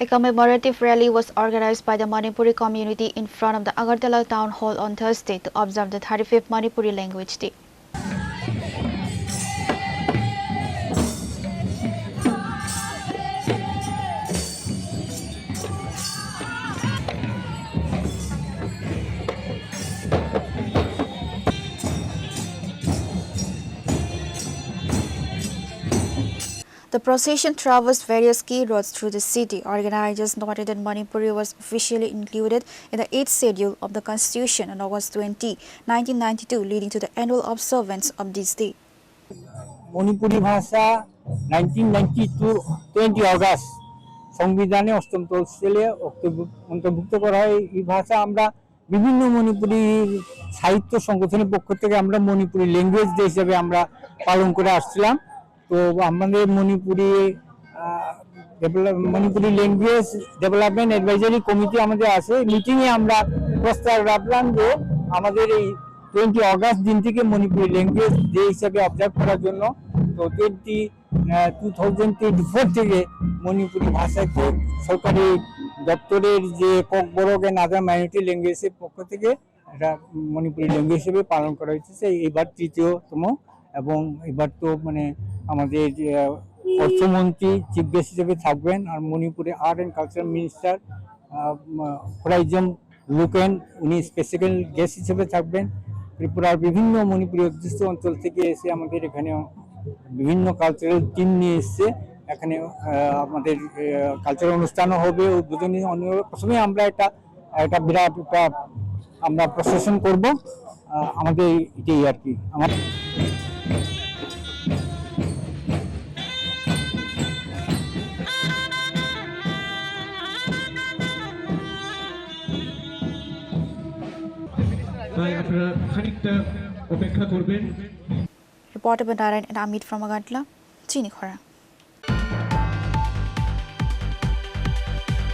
A commemorative rally was organized by the Manipuri community in front of the Agartala Town Hall on Thursday to observe the 35th Manipuri Language Day. The procession traversed various key roads through the city. Organizers noted that Manipuri was officially included in the 8th schedule of the Constitution on August 20, 1992, leading to the annual observance of this day. Manipuri Bhasha 1992 20 August সংবিধানে অষ্টম তফসিলে অন্তর্ভুক্ত করা হয়। এই ভাষা আমরা বিভিন্ন মণিপুরি সাহিত্য সংগঠনের পক্ষ থেকে আমরা মণিপুরি ল্যাঙ্গুয়েজ ডে হিসেবে আমরা পালন করে আসছিলাম। তো আমাদের Manipuri language development advisory committee আমাদের আছে। মিটিংয়ে আমরা প্রস্তাব রাখলাম যে আমাদের এই 20 অগস্ট দিনটিকে মণিপুরি ল্যাঙ্গুয়েজ ডে হিসেবে অবজার্ভ করার জন্য। তো 2024 থেকে মণিপুরি ভাষাকে সরকারি দপ্তরের যে ককবরক এন্ড আদার মাইনরিটি ল্যাঙ্গুয়েজের পক্ষ থেকে এটা মণিপুরি ল্যাঙ্গুয়েজ হিসেবে পালন করা হয়েছে। এবার তৃতীয়তম এবং এবার তো মানে আমাদের অর্থমন্ত্রী চিফ গেস্ট হিসেবে থাকবেন, আর মণিপুরে আর্ট অ্যান্ড কালচার মিনিস্টার খোরাইজম লুকেন উনি স্পেশাল গেস্ট হিসেবে থাকবেন। ত্রিপুরার বিভিন্ন মণিপুরি অধ্যুষিত অঞ্চল থেকে এসে আমাদের এখানে বিভিন্ন কালচারাল টিম নিয়ে এসছে। এখানে আমাদের কালচারাল অনুষ্ঠানও হবে, উদ্বোধনী প্রথমে আমরা একটা বিরাট আমরা প্রসেশন করব। আমাদের এটাই আর কি। Reporter Bandaran and Amit from Agartala, Chini Khora.